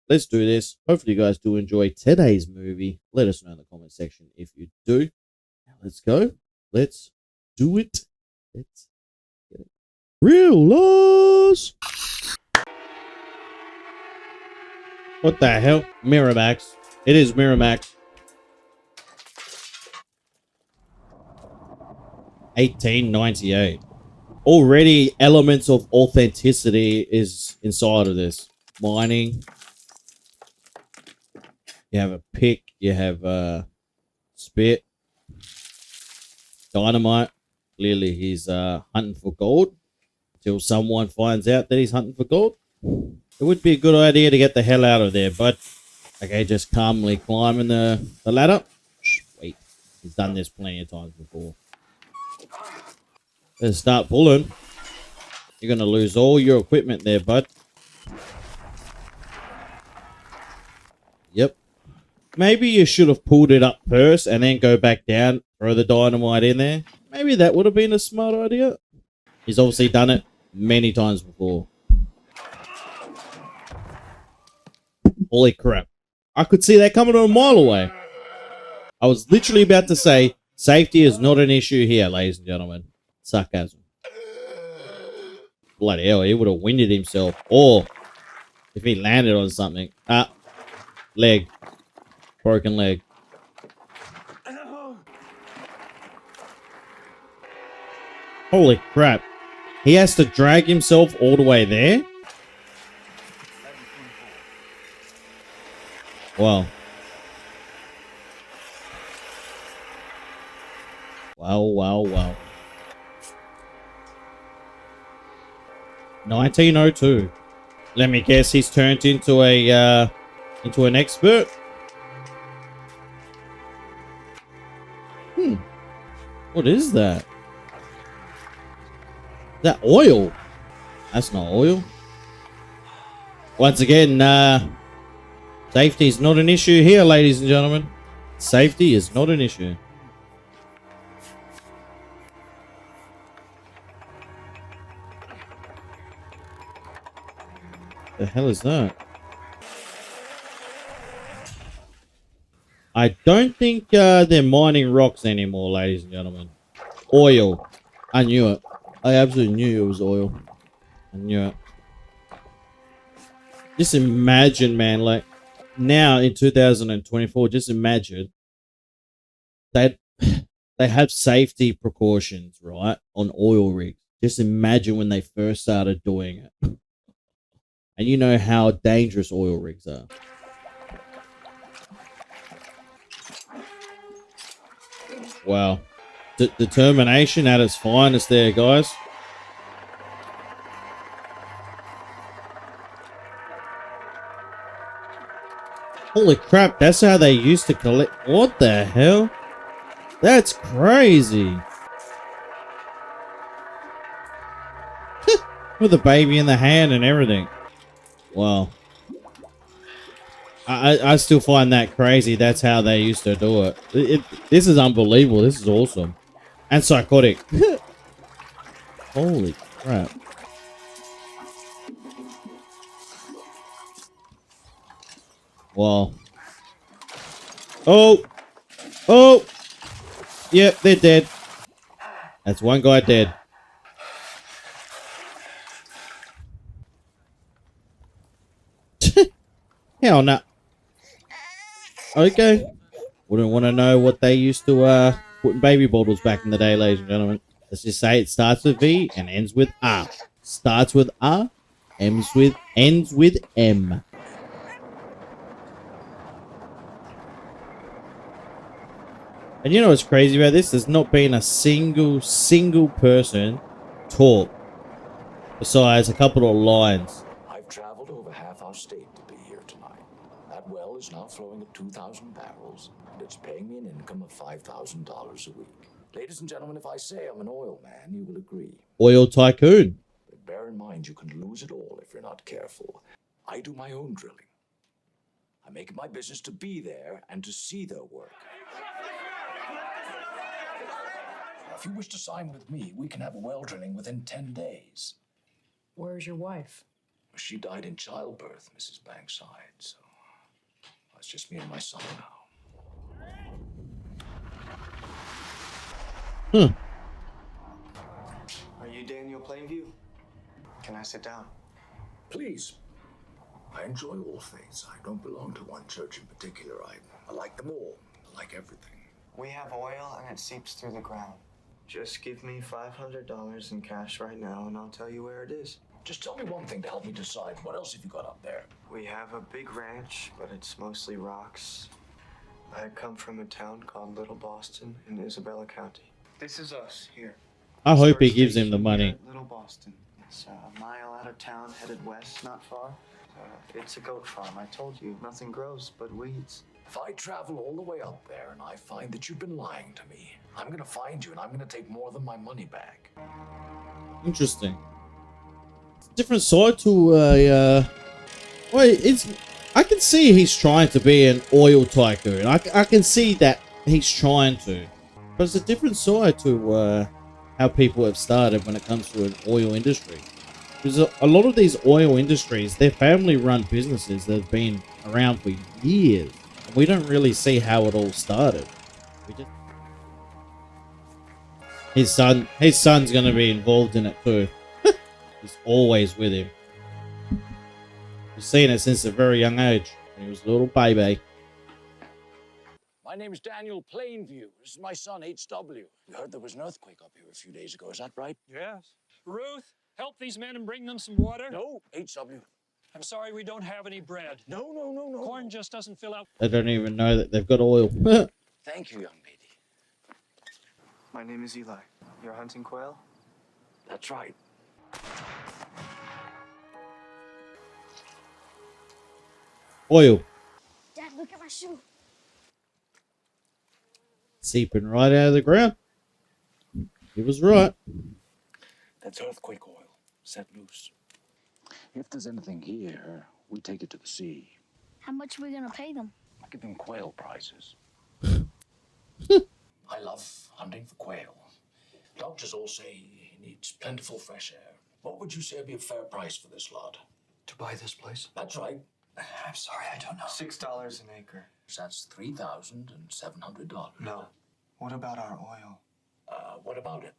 let's do this. Hopefully you guys do enjoy today's movie. Let us know in the comment section if you do. Now let's go. Let's do it. Let's get it. Real loss. What the hell? Miramax. It is Miramax. 1898. Already elements of authenticity is inside of this. Mining. You have a pick. You have a spit. Dynamite. Clearly he's hunting for gold. Until someone finds out that he's hunting for gold. It would be a good idea to get the hell out of there, but okay, just calmly climbing the ladder. Sweet. He's done this plenty of times before. Let's start pulling. You're going to lose all your equipment there, bud. Yep. Maybe you should have pulled it up first and then go back down, throw the dynamite in there. Maybe that would have been a smart idea. He's obviously done it many times before. Holy crap. I could see that coming a mile away. I was literally about to say, safety is not an issue here, ladies and gentlemen. Sarcasm. Bloody hell, he would have winded himself. Or, if he landed on something. Leg. Broken leg. Holy crap. He has to drag himself all the way there? Wow. Wow. 1902. Let me guess he's turned into an expert. What is that? Is that oil? That's not oil. Once again, safety is not an issue here, ladies and gentlemen. Safety is not an issue. The hell is that? I don't think they're mining rocks anymore, ladies and gentlemen. Oil. I knew it. I absolutely knew it was oil. I knew it. Just imagine, man, like now in 2024, just imagine that they have safety precautions, right, on oil rigs. Just imagine when they first started doing it. And you know how dangerous oil rigs are. Wow. Determination at its finest there, guys. Holy crap, that's how they used to collect. What the hell? That's crazy. With the baby in the hand and everything. Wow. I still find that crazy. That's how they used to do it. This is unbelievable. This is awesome. And psychotic. Holy crap. Wow. Oh. Yep, they're dead. That's one guy dead. Hell no. Okay. Wouldn't want to know what they used to put in baby bottles back in the day, ladies and gentlemen. Let's just say it starts with V and ends with R. Starts with R, ends with M. And you know what's crazy about this? There's not been a single person talk besides a couple of lines. I've traveled over half our state to be here tonight. That well is now flowing at 2,000 barrels, and it's paying me an income of $5,000 a week. Ladies and gentlemen, if I say I'm an oil man, you will agree. Oil tycoon. But bear in mind, you can lose it all if you're not careful. I do my own drilling. I make it my business to be there and to see their work. If you wish to sign with me, we can have a well drilling within 10 days. Where's your wife? She died in childbirth, Mrs. Bankside, so it's just me and my son now. Huh. Are you Daniel Plainview? Can I sit down? Please. I enjoy all faiths. I don't belong to one church in particular. I like them all. I like everything. We have oil and it seeps through the ground. Just give me $500 in cash right now and I'll tell you where it is. Just tell me one thing to help me decide. What else have you got up there? We have a big ranch, but it's mostly rocks. I come from a town called Little Boston in Isabella County. This is us here. I hope he First gives him the station money. here at Little Boston. It's a mile out of town, headed west, not far. It's a goat farm. I told you, nothing grows but weeds. If I travel all the way up there and I find that you've been lying to me, I'm gonna find you and I'm gonna take more than my money back. Interesting. Different side to a. Well, it's. I can see he's trying to be an oil tycoon. I can see that he's trying to, but it's a different side to how people have started when it comes to an oil industry. Because a lot of these oil industries, they're family-run businesses that have been around for years. We don't really see how it all started. His son's gonna be involved in it too. He's always with him. He's seen it since a very young age. When he was a little baby. My name is Daniel Plainview. This is my son, H.W. We heard there was an earthquake up here a few days ago. Is that right? Yes. Ruth, help these men and bring them some water. No, H.W. I'm sorry we don't have any bread. No. Corn just doesn't fill out. They don't even know that they've got oil. Thank you, young lady. My name is Eli. You're hunting quail? That's right. Oil. Dad, look at my shoe. Seeping right out of the ground. He was right. That's earthquake oil, set loose. If there's anything here, we take it to the sea. How much are we gonna pay them? I give them quail prizes. I love hunting for quail. Doctors all say he needs plentiful fresh air. What would you say would be a fair price for this lot? To buy this place? That's right. I'm sorry, I don't know. $6 an acre. That's $3,700. No. What about our oil? What about it?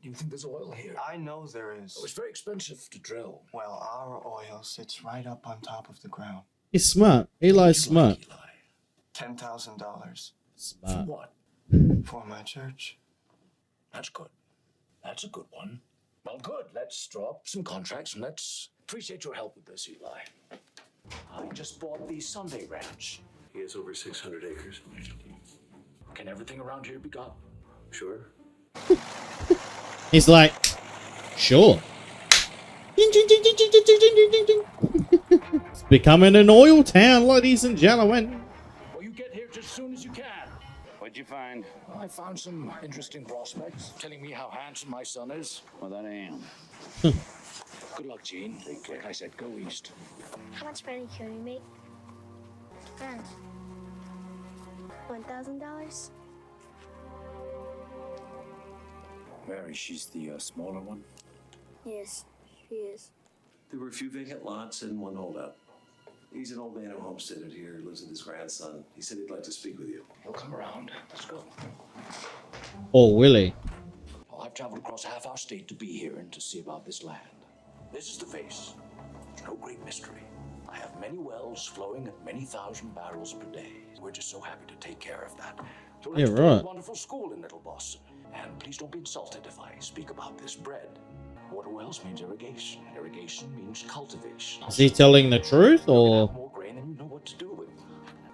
Do you think there's oil here? I know there is. Oh, it's very expensive to drill. Well, our oil sits right up on top of the ground. He's smart. Eli's smart. Like, Eli? $10,000. For Smart. what? For my church. That's good. That's a good one. Well, good. Let's draw up some contracts and let's appreciate your help with this, Eli. I just bought the Sunday Ranch. He has over 600 acres. Can everything around here be got? Sure. He's like, sure. It's becoming an oil town, ladies and gentlemen. Well, you get here just as soon as you can. What'd you find? I found some interesting prospects telling me how handsome my son is. Well, that I am. Good luck, Gene. Like I said, go east. How much money can we make? Depends. $1,000? Mary, she's the smaller one. Yes, she is. There were a few vacant lots and one holdout. He's an old man who homesteaded here, lives with his grandson. He said he'd like to speak with you. He'll come around. Let's go. Oh, Willie. Well, I've traveled across half our state to be here and to see about this land. This is the face. It's no great mystery. I have many wells flowing at many thousand barrels per day. We're just so happy to take care of that. So Yeah, let's build right. a wonderful school in Little Boston. And please don't be insulted if I speak about this bread. Water wells means irrigation. Irrigation means cultivation. Is he telling the truth You can or? have more grain than you know what to do with.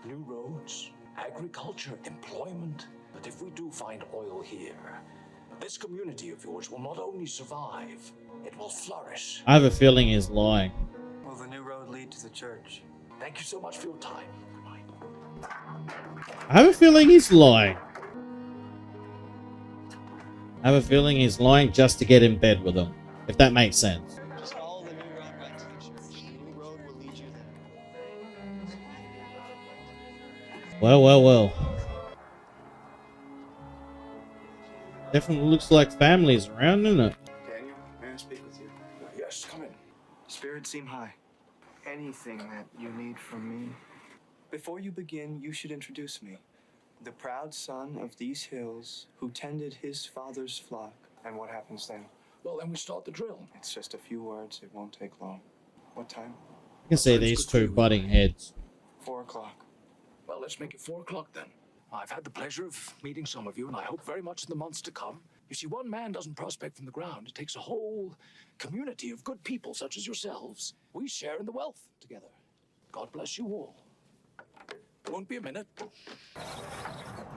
New roads, agriculture, employment. But if we do find oil here, this community of yours will not only survive, it will flourish. I have a feeling he's lying. Will the new road lead to the church? Thank you so much for your time. Good night. I have a feeling he's lying. I have a feeling he's lying just to get in bed with him, if that makes sense. Just follow the new road right to the church. The new road will lead you there. Well. Definitely looks like families around, doesn't it? Daniel, may I speak with you? Yes, come in. Spirit $100 seem high? Anything that you need from me. Before you begin, you should introduce me. The proud son of these hills who tended his father's flock. And what happens then? Well, then we start the drill. It's just a few words. It won't take long. What time? I can see these two butting heads. 4 o'clock. Well, let's make it 4 o'clock then. I've had the pleasure of meeting some of you, and I hope very much in the months to come. You see, one man doesn't prospect from the ground. It takes a whole community of good people such as yourselves. We share in the wealth together. God bless you all. Won't be a minute.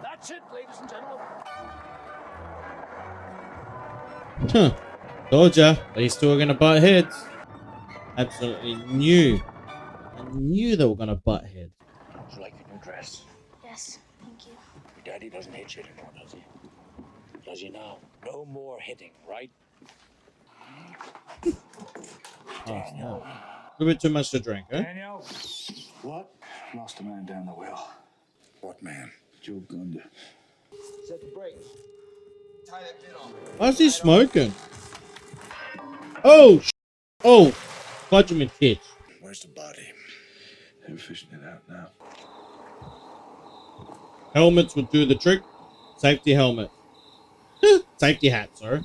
That's it, ladies and gentlemen. Huh. Told ya. These two are gonna butt heads. Absolutely knew. I knew they were gonna butt heads. Would you like your new dress? Yes, thank you. Your daddy doesn't hit you anymore, does he? Does he now? No more hitting, right? Oh, no. A bit too much to drink, huh? Daniel. What? Lost a man down the well. What man? Joe Gunda. Set the brakes. Tie that bit on. Why's he smoking? Oh, oh, fudge him in tits. Where's the body? They're fishing it out now. Helmets would do the trick. Safety helmet. Safety hat, sorry.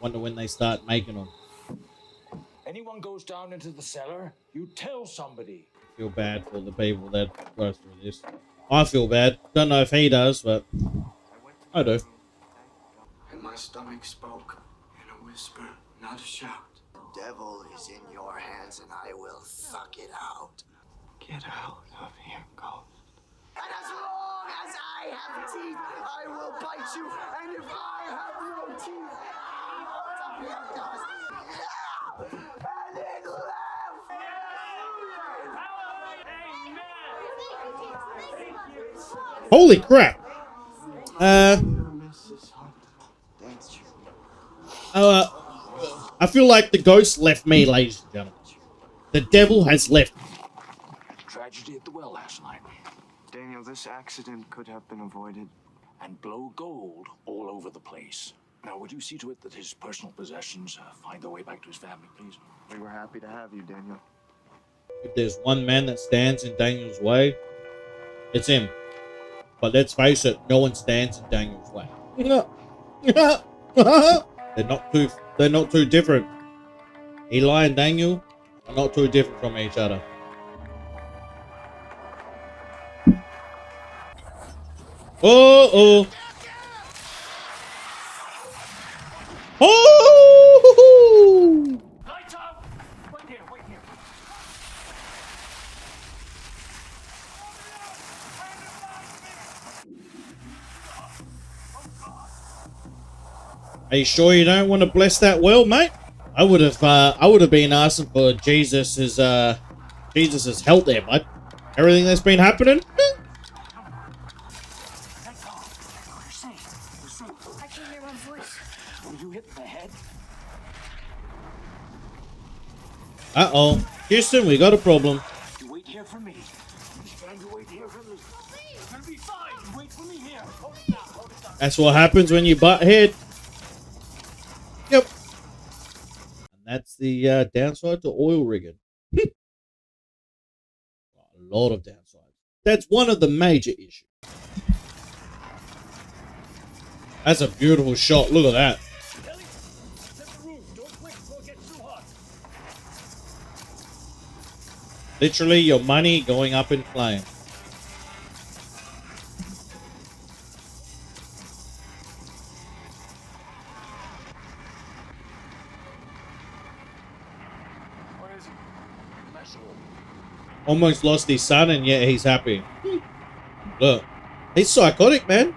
Wonder when they start making them. Anyone goes down into the cellar, you tell somebody. Feel bad for the people that go through this. I feel bad. Don't know if he does, but I do. And my stomach spoke in a whisper, not a shout. The devil is in your hands and I will suck it out. Get out of here, ghost. And as long as I have teeth, I will bite you. And if I have no teeth, I'll be a dust. And it left. Holy crap! I feel like the ghost left me, ladies and gentlemen. The devil has left me. Tragedy at the well last night. Daniel, this accident could have been avoided. And blow gold all over the place. Now, would you see to it that his personal possessions find their way back to his family, please? We were happy to have you, Daniel. If there's one man that stands in Daniel's way, it's him. But let's face it, no one stands in Daniel's way. They're not too different. Eli and Daniel are not too different from each other. Oh! Oh! Lights out! Wait here, wait here. Are you sure you don't want to bless that well, mate? I would have been asking for Jesus's help there, bud. Everything that's been happening. I can hear my voice. Were you hit in the head? Uh-oh. Houston, we got a problem. You wait here for me. Understand? You wait here for me. It's gonna be fine. You wait for me here. Hold it down, hold it down. That's what happens when you butt head. Yep. And that's the downside to oil rigging. A lot of downsides. That's one of the major issues. That's a beautiful shot. Look at that. Ellie, set the roof. Don't quit before it gets too hot. Literally your money going up in flames. What is it? Mess hall. Almost lost his son and yet he's happy. Look. He's psychotic, man.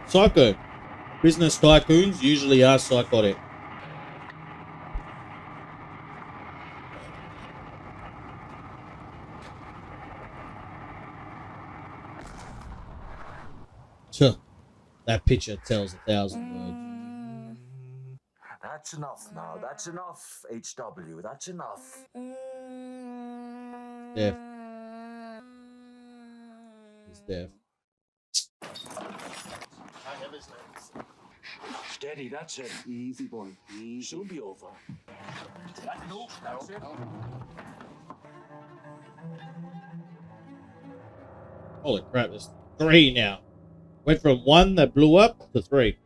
Psycho. Business tycoons usually are psychotic. Sure. That picture tells 1,000 words. That's enough now. That's enough, HW. That's enough. Deaf. He's deaf. Steady, that's it. Easy, boy. Easy. Soon be over. No, that's it. Holy crap, there's 3 now. Went from 1 that blew up to 3.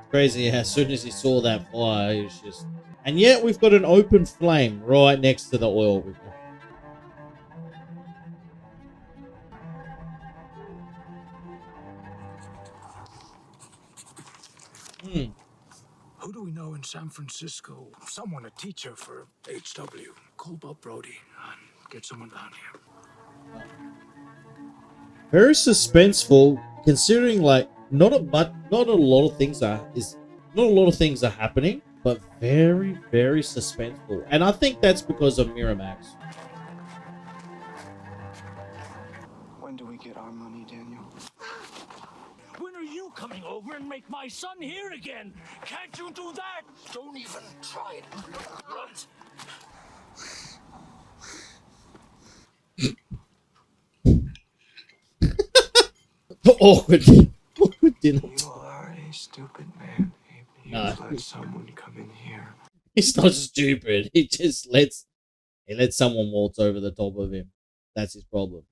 Crazy how as soon as he saw that fire, he was just... And yet we've got an open flame right next to the oil rig. Who do we know in San Francisco? Someone, a teacher for HW. Call Bob Brody and get someone down here. Very suspenseful, considering like not a lot of things are happening, but very, very suspenseful. And I think that's because of Miramax. When do we get our money, Daniel? When are you coming over and make my son here again? Can't you do that? Don't even try it. Awkward dinner. You are a stupid man. You let someone come in here. He's not stupid. He just lets someone waltz over the top of him. That's his problem.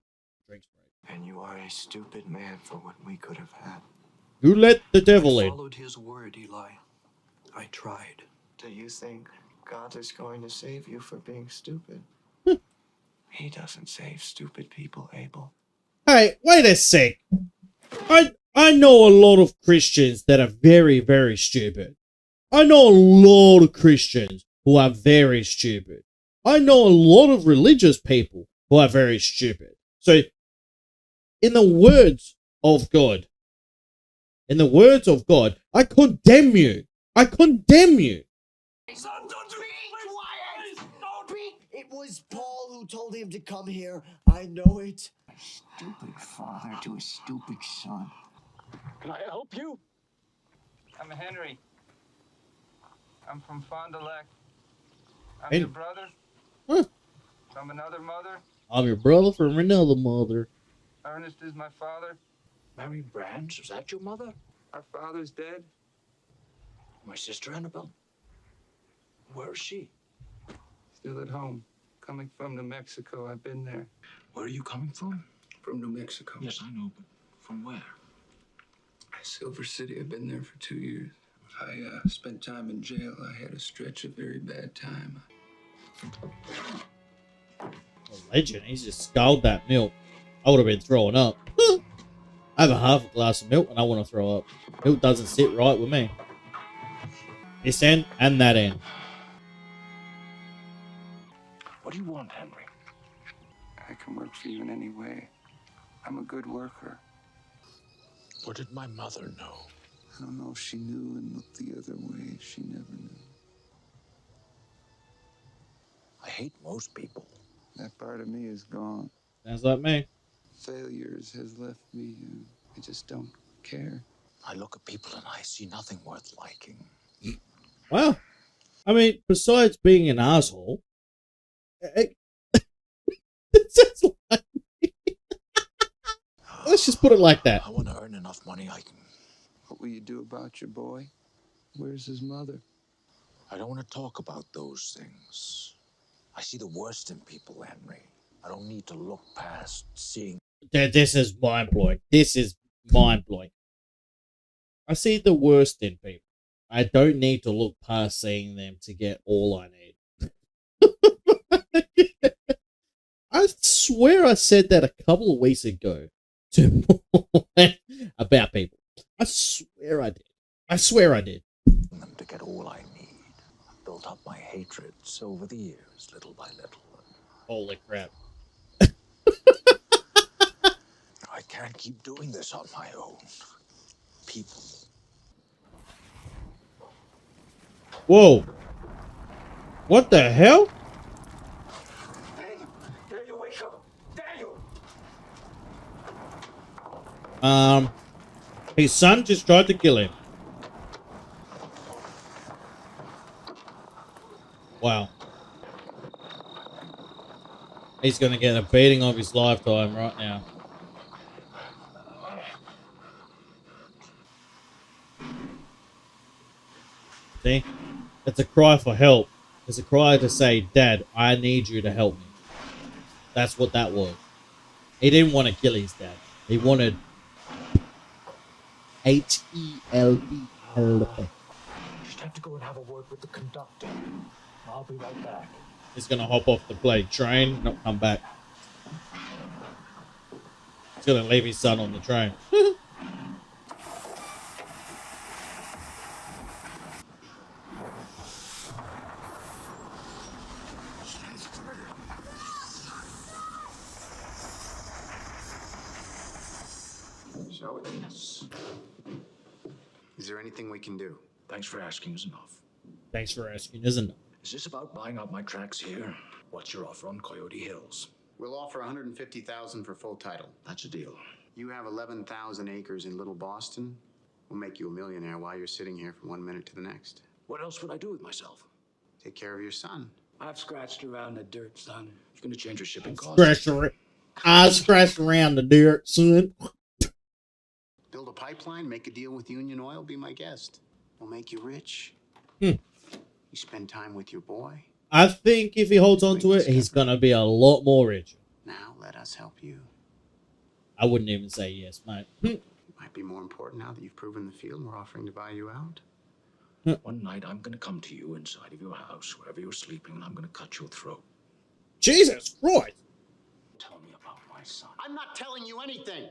Drinks break. And you are a stupid man for what we could have had. You let the devil I in. followed his word, Eli. I tried. Do you think God is going to save you for being stupid? He doesn't save stupid people, Abel. Hey, wait a sec. I know a lot of Christians that are very, very stupid. I know a lot of Christians who are very stupid. I know a lot of religious people who are very stupid. So, in the words of God, I condemn you. I condemn you. Son, don't be quiet! It was Paul who told him to come here. I know it. A stupid father to a stupid son. Can I help you? I'm Henry. I'm from Fond du Lac. I'm Hey. your brother. Huh. From another mother. I'm your brother from another mother. Ernest is my father. Mary Brands, is that your mother? Our father's dead. My sister Annabelle? Where is she? Still at home. Coming from New Mexico. I've been there. Where are you coming from? From New Mexico. Yes, I know, but from where? Silver City. I've been there for 2 years. I spent time in jail. I had a stretch of very bad time. A legend. He's just scalded that milk. I would have been throwing up. I have a half a glass of milk and I want to throw up. Milk doesn't sit right with me. This end and that end. What do you want, Henry? I can work for you in any way. I'm a good worker. What did my mother know? I don't know if she knew and looked the other way. She never knew. I hate most people. That part of me is gone. Sounds like me. Failures has left me. I just don't care. I look at people and I see nothing worth liking. Well, I mean, besides being an asshole, it sounds like me. Let's just put it like that. I want to earn enough money I can... What will you do about your boy? Where's his mother? I don't want to talk about those things. I see the worst in people, Henry. I don't need to look past seeing... This is mind-blowing. This is mind-blowing. I see the worst in people. I don't need to look past seeing them to get all I need. I swear I said that a couple of weeks ago to about people. I swear I did. I swear I did. them to get all I need. I've built up my hatreds over the years, little by little. Holy crap. I can't keep doing this on my own. People. Whoa. What the hell? Daniel, wake up! Daniel! His son just tried to kill him. Wow. He's gonna get a beating of his lifetime right now. See? It's a cry for help. It's a cry to say, Dad, I need you to help me. That's what that was. He didn't want to kill his dad. He wanted Help. Just have to go and have a word with the conductor. I'll be right back. He's gonna hop off the plane train, not come back. He's gonna leave his son on the train. So is there anything we can do? Thanks for asking is enough. Thanks for asking, isn't it? Is this about buying out my tracks here? What's your offer on Coyote Hills? We'll offer $150,000 for full title. That's a deal. You have 11,000 acres in Little Boston. We'll make you a millionaire while you're sitting here from 1 minute to the next. What else would I do with myself? Take care of your son. I've scratched around the dirt, son. You're going to change your shipping costs? I scratched around the dirt, son. Build a pipeline, make a deal with Union Oil, be my guest. We'll make you rich. Hmm. You spend time with your boy. I think if he holds on to it, he's gonna be a lot more rich. Now let us help you. I wouldn't even say yes, mate. It might be more important now that you've proven the field and we're offering to buy you out. One night I'm going to come to you inside of your house, wherever you're sleeping, and I'm going to cut your throat. Jesus Christ! Tell me about my son. I'm not telling you anything.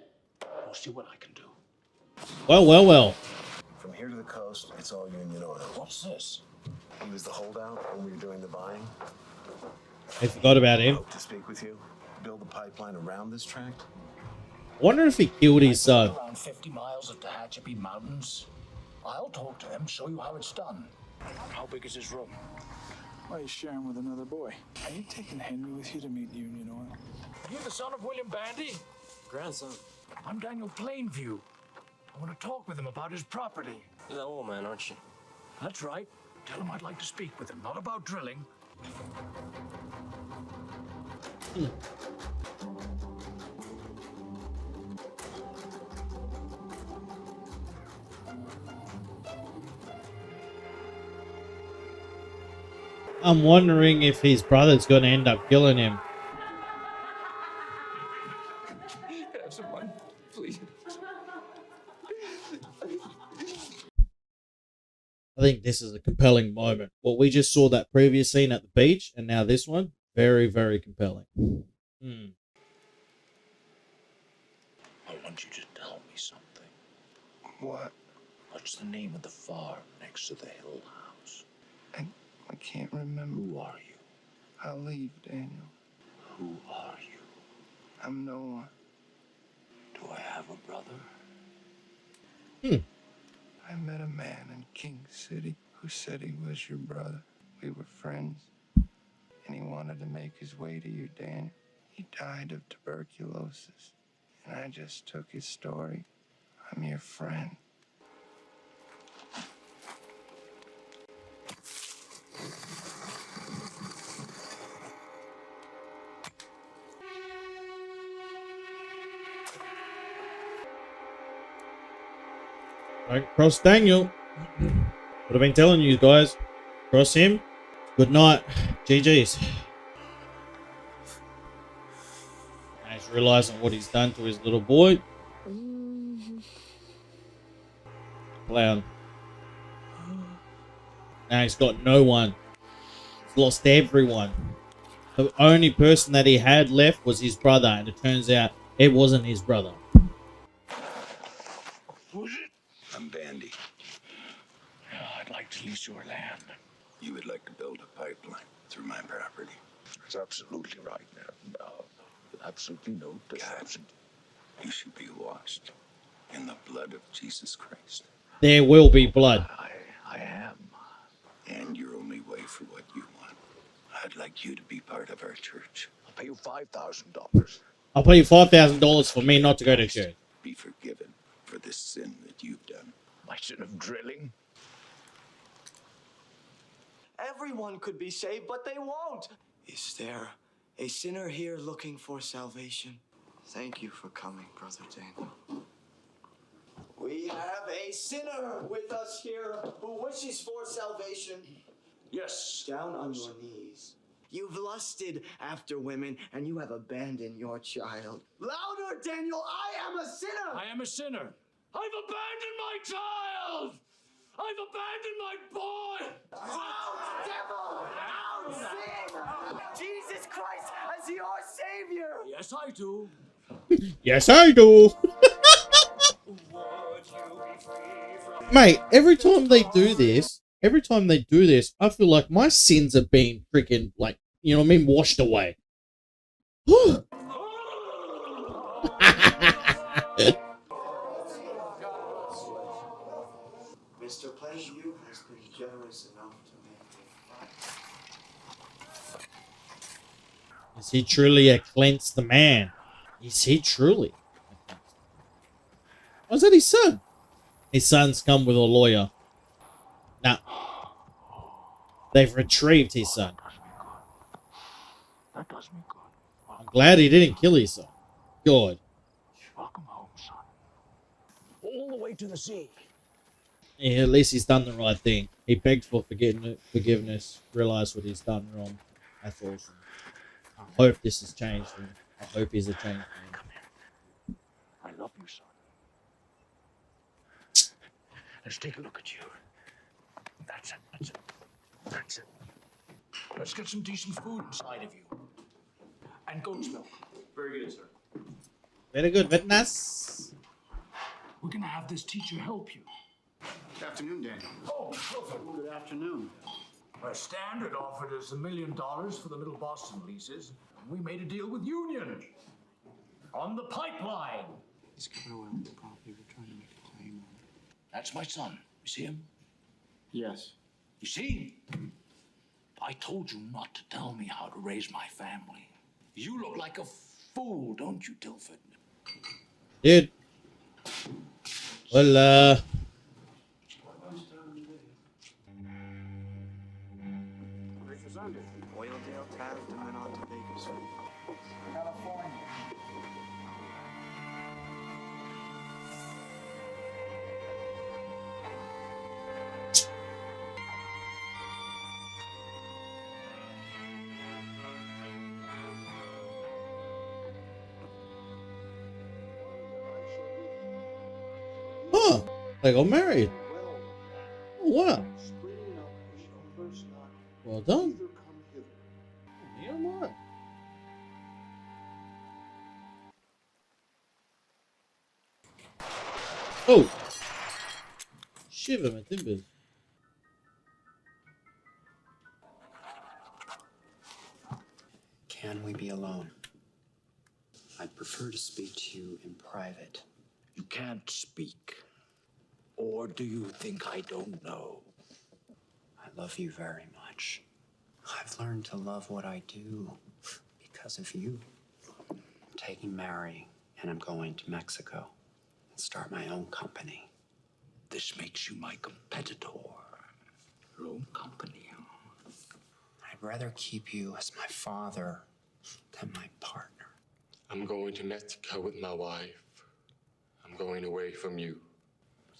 We'll see what I can do. Well. From here to the coast, it's all Union Oil. What's this? He was the holdout when we were doing the buying. I forgot about him. Hope to speak with you. Build a pipeline around this tract. Wonder if he killed his son. Around 50 miles of Tehachapi Mountains. I'll talk to him, show you how it's done. How big is his room? Why, he's sharing with another boy. Are you taking Henry with you to meet Union Oil? You the son of William Bandy? Grandson. I'm Daniel Plainview. I want to talk with him about his property. You're that old man, aren't you? That's right. Tell him I'd like to speak with him, not about drilling. I'm wondering if his brother's gonna end up killing him. Have some money, please. I think this is a compelling moment. What we just saw that previous scene at the beach, and now this one, very, very compelling. I want you to tell me something. What? What's the name of the farm next to the hill house? I can't remember. Who are you? I'll leave, Daniel. Who are you? I'm no one. Do I have a brother? I met a man in King City who said he was your brother. We were friends, and he wanted to make his way to you, Daniel. He died of tuberculosis, and I just took his story. I'm your friend. Don't cross Daniel. What I've been telling you guys. Cross him. Good night. GG's. Now he's realizing what he's done to his little boy. Clown. Now he's got no one. He's lost everyone. The only person that he had left was his brother, and it turns out it wasn't his brother. Who's it? I'm Bandy. I'd like to lease your land. You would like to build a pipeline through my property. That's absolutely right. No, absolutely no disruption. You should be washed in the blood of Jesus Christ. There will be blood. I am. And you're only way for what you want. I'd like you to be part of our church. I'll pay you $5,000. I'll pay you $5,000 for me not to go to church. Be forgiven for this sin that you've done. My sin of drilling? Everyone could be saved, but they won't. Is there a sinner here looking for salvation? Thank you for coming, Brother Daniel. We have a sinner with us here who wishes for salvation. Yes. Down on your knees. You've lusted after women and you have abandoned your child. Louder, Daniel! I am a sinner! I am a sinner. I've abandoned my child! I've abandoned my boy! Out, devil! Out, sin! Jesus Christ as your savior! Yes, I do. Yes, I do. Mate, every time they do this, I feel like my sins are being freaking, like, you know what I mean, washed away. Mr. Plainview has been generous enough to make Is he truly a cleansed man? Is he truly? Was that his son? His son's come with a lawyer. Nah. They've retrieved his son. That does me good. I'm glad he didn't kill his son. God. Welcome home, son. All the way to the sea. Yeah, at least he's done the right thing. He begged for forgiveness, realized what he's done wrong. That's awesome. I hope this has changed him. I hope he's a changed man. Come here. I love you, son. Let's take a look at you. That's it. That's it. That's it. Let's get some decent food inside of you. And goat's milk. Very good, sir. Very good, very nice. We're gonna have this teacher help you. Good afternoon, Daniel. Oh, perfect. Good afternoon. Our standard offered us $1 million for the Middle Boston leases. We made a deal with Union on the pipeline. Discovered oil on the property. We're trying to make a claim on it. That's my son. You see him? Yes. You see? I told you not to tell me how to raise my family. You look like a fool, don't you, Tilford? Dude. Well, Oildale, Taft, and then on to Bakersfield. California. huh. They got married. Oh, wow. Well done. Yeah, I'm alright. Oh. Shiver my timbers. Can we be alone? I'd prefer to speak to you in private. You can't speak. Or do you think I don't know? I love you very much. I've learned to love what I do because of you. I'm taking Mary and I'm going to Mexico and start my own company. This makes you my competitor. Your own company, huh? I'd rather keep you as my father than my partner. I'm going to Mexico with my wife. I'm going away from you.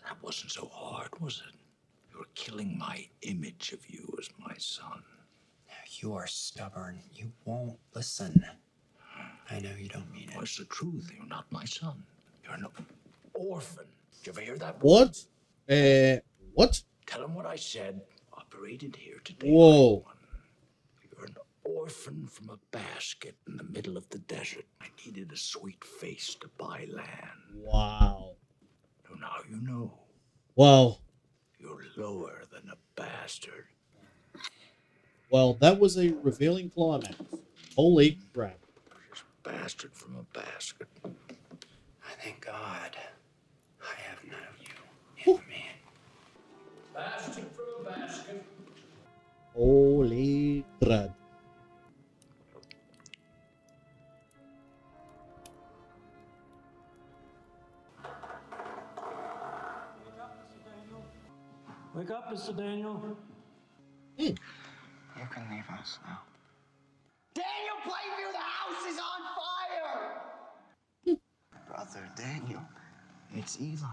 That wasn't so hard, was it? You're killing my image of you as my son. You are stubborn. You won't listen. I know you don't mean it. What's the truth? You're not my son. You're an orphan. Did you ever hear that? What? What? Tell him what I said. Operated here today. Whoa. You're an orphan from a basket in the middle of the desert. I needed a sweet face to buy land. Wow. So now you know. Wow. You're lower than a bastard. Well, that was a revealing climax. Holy crap. Just bastard from a basket. I thank God I have none of you in me. Bastard from a basket. Holy crap. Wake up, Mr. Daniel. You can leave us now. Daniel Plainview, the house is on fire! Brother Daniel, it's Eli.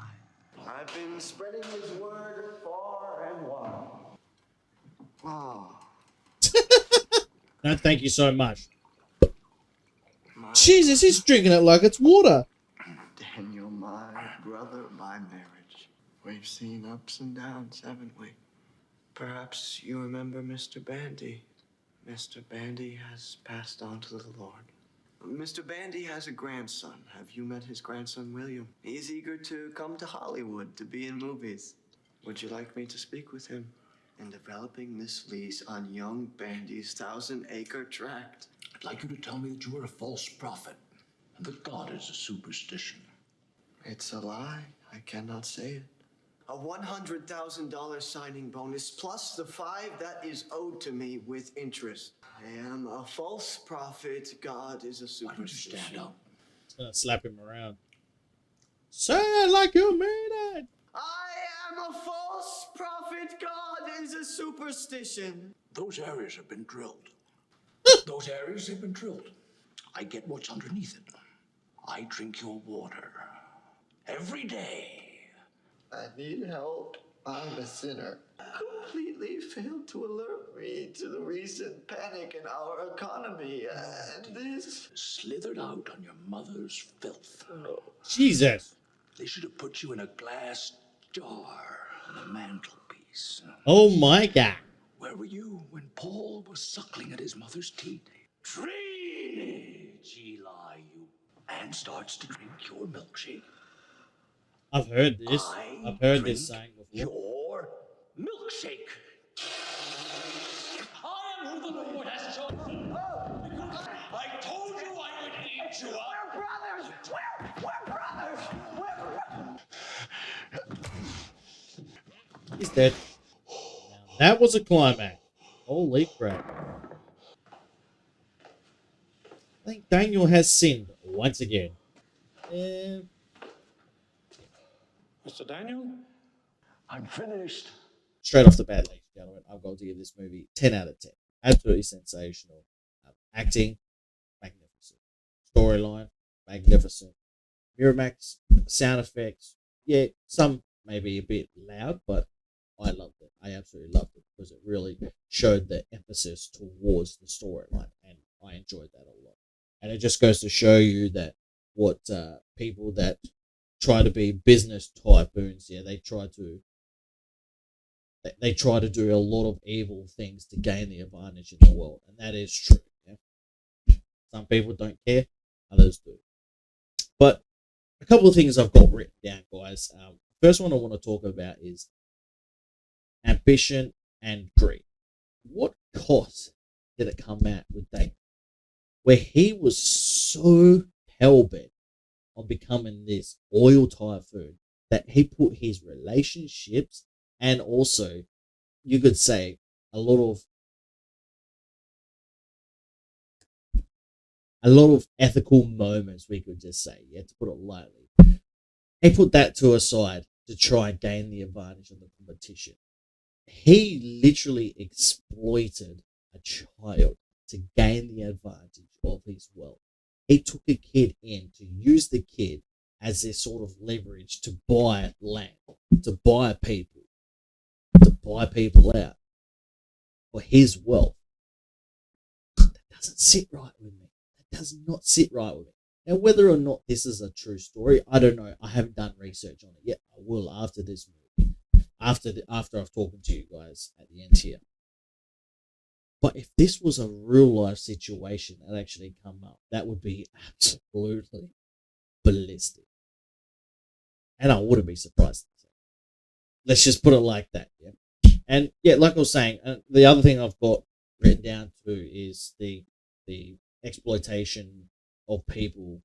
I've been spreading his word far and wide. Oh, No, thank you so much. Jesus, he's drinking it like it's water. Daniel, my brother, my marriage. We've seen ups and downs, haven't we? Perhaps you remember Mr. Bandy. Mr. Bandy has passed on to the Lord. Mr. Bandy has a grandson. Have you met his grandson, William? He's eager to come to Hollywood to be in movies. Would you like me to speak with him in developing this lease on young Bandy's 1,000-acre tract? I'd like you to tell me that you are a false prophet and that God is a superstition. It's a lie. I cannot say it. A $100,000 signing bonus plus the $5 that is owed to me with interest. I am a false prophet. God is a superstition. Why don't you stand up? Just gonna slap him around. Say it like you mean it. I am a false prophet. God is a superstition. Those areas have been drilled. Those areas have been drilled. I get what's underneath it. I drink your water every day. I need help. I'm a sinner. Completely failed to alert me to the recent panic in our economy, and this Slithered out on your mother's filth. Jesus. They should have put you in a glass jar on the mantelpiece. Oh my God. Where were you when Paul was suckling at his mother's teat? Teenage Eli, you, and starts to drink your milkshake. I've heard this. I've heard this saying before. Your milkshake. I am who the Lord has chosen. I told you I would eat you up. We're brothers. We're brothers. He's dead. Now, that was a climax. Holy crap. I think Daniel has sinned once again. Mr. Daniel, I'm finished. Straight off the bat, ladies and gentlemen, I've got to give this movie 10 out of 10. Absolutely sensational. Acting, magnificent. Storyline, magnificent. Miramax, sound effects, yeah, some maybe a bit loud, but I loved it. I absolutely loved it because it really showed the emphasis towards the storyline, and I enjoyed that a lot. And it just goes to show you that what people that try to be business tycoons, yeah, they try to do a lot of evil things to gain the advantage in the world, and that is true. Yeah? Some people don't care, others do. But a couple of things I've got written down, guys. First one I want to talk about is ambition and greed. What cost did it come out with Daniel, where he was so hell-bent on becoming this oil typhoon that he put his relationships and also, you could say, a lot of ethical moments, we could just say, yeah, to put it lightly. He put that to a side to try and gain the advantage of the competition. He literally exploited a child to gain the advantage of his wealth. He took a kid in to use the kid as their sort of leverage to buy land, to buy people out for his wealth. That doesn't sit right with me. That does not sit right with me. Now, whether or not this is a true story, I don't know. I haven't done research on it yet. I will after this movie, after I've talked to you guys at the end here. But if this was a real life situation that actually come up, that would be absolutely ballistic, and I wouldn't be surprised. Let's just put it like that, yeah. And yeah, like I was saying, the other thing I've got written down too is the exploitation of people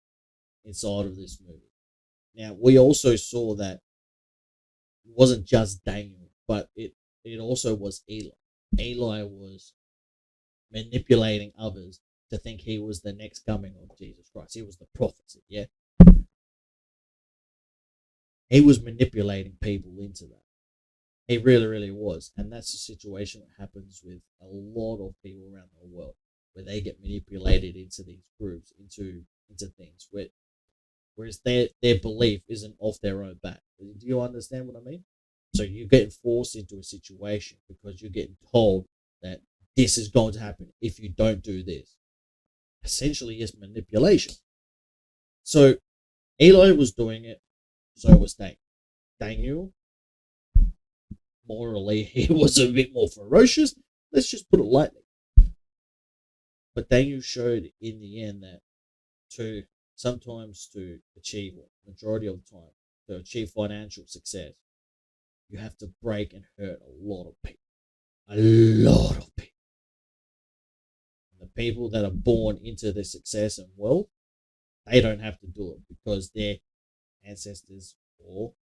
inside of this movie. Now, we also saw that it wasn't just Daniel, but it also was Eli. Eli was manipulating others to think he was the next coming of Jesus Christ. He was the prophecy, yeah? He was manipulating people into that. He really, really was. And that's the situation that happens with a lot of people around the world, where they get manipulated into these groups, into things. Where whereas their belief isn't off their own back. Do you understand what I mean? So you're getting forced into a situation because you're getting told that this is going to happen if you don't do this. Essentially, it's manipulation. So Eli was doing it, so was Daniel. Daniel, morally, he was a bit more ferocious. Let's just put it lightly. But Daniel showed in the end that sometimes to achieve, majority of the time, to achieve financial success, you have to break and hurt a lot of people. A lot of people. And the people that are born into the success and wealth, they don't have to do it because their ancestors or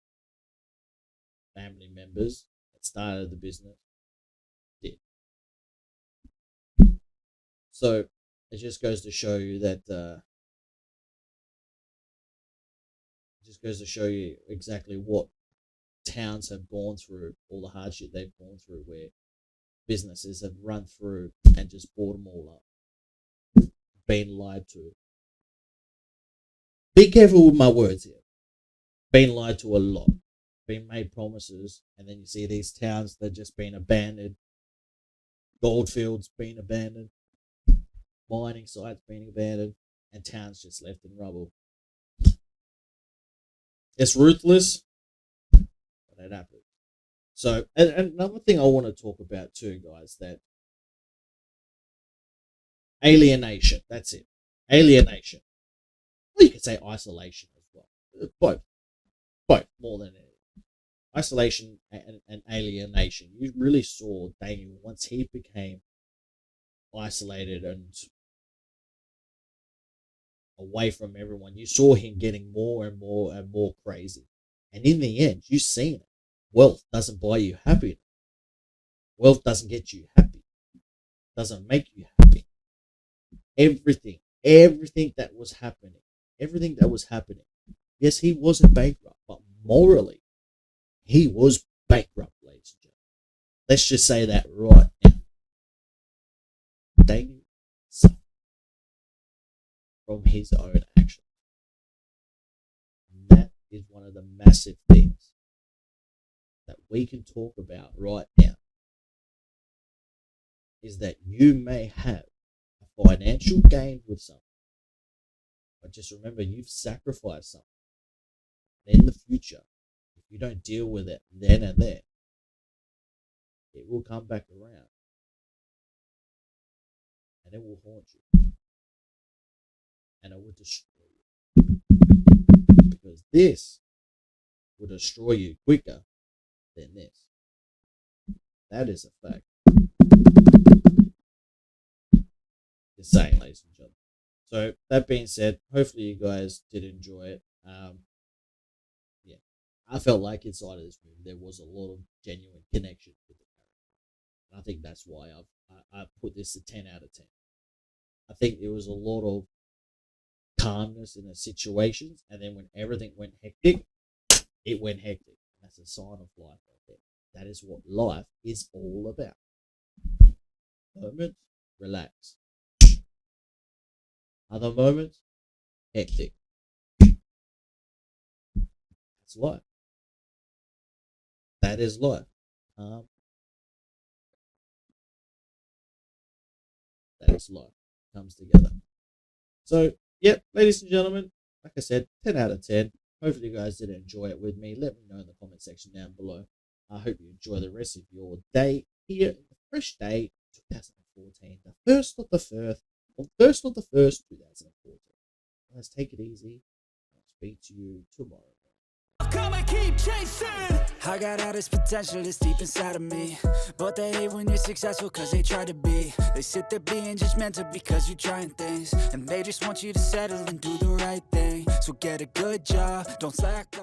family members that started the business did. So it just goes to show you that exactly what towns have gone through, all the hardship they've gone through, where businesses have run through and just bought them all up, been lied to. Be careful with my words here. Been lied to a lot, been made promises, and then you see these towns that just been abandoned, goldfields being abandoned, mining sites being abandoned, and towns just left in rubble. It's ruthless, but it happens. So, and another thing I want to talk about too, guys, that alienation. That's it. Alienation. Well, you could say isolation as well. Both more than anything. Isolation and alienation. You really saw Daniel once he became isolated and away from everyone. You saw him getting more and more and more crazy. And in the end, you've seen it. Wealth doesn't buy you happiness. Wealth doesn't get you happy. Doesn't make you happy. Everything that was happening. Yes, he wasn't bankrupt, but morally, he was bankrupt, ladies and gentlemen. Let's just say that right now. Daniel suffered from his own actions. And that is one of the massive things that we can talk about right now, is that you may have a financial gain with something, but just remember you've sacrificed something. In the future, if you don't deal with it then and there, it will come back around and it will haunt you and it will destroy you, because this will destroy you quicker than this. That is a fact. Just saying, ladies and gentlemen. So that being said, hopefully you guys did enjoy it. Yeah, I felt like inside of this movie there was a lot of genuine connection with the character, and I think that's why I put this a 10 out of 10. I think there was a lot of calmness in the situations, and then when everything went hectic, it went hectic. That's a sign of life right there. That is what life is all about. Moment, relax. Other moments, hectic. That's life. That is life. That is life. Comes together. So, yep, ladies and gentlemen, like I said, 10 out of 10. Hopefully you guys did enjoy it with me. Let me know in the comment section down below. I hope you enjoy the rest of your day here in the fresh day 2014. The 1st of the 1st, 2014. Guys, take it easy. I'll speak to you tomorrow. Come and keep chasing. I got all this potential that's deep inside of me, but they hate when you're successful cause they try to be. They sit there being judgmental because you're trying things, and they just want you to settle and do the right thing. So get a good job, don't slack off.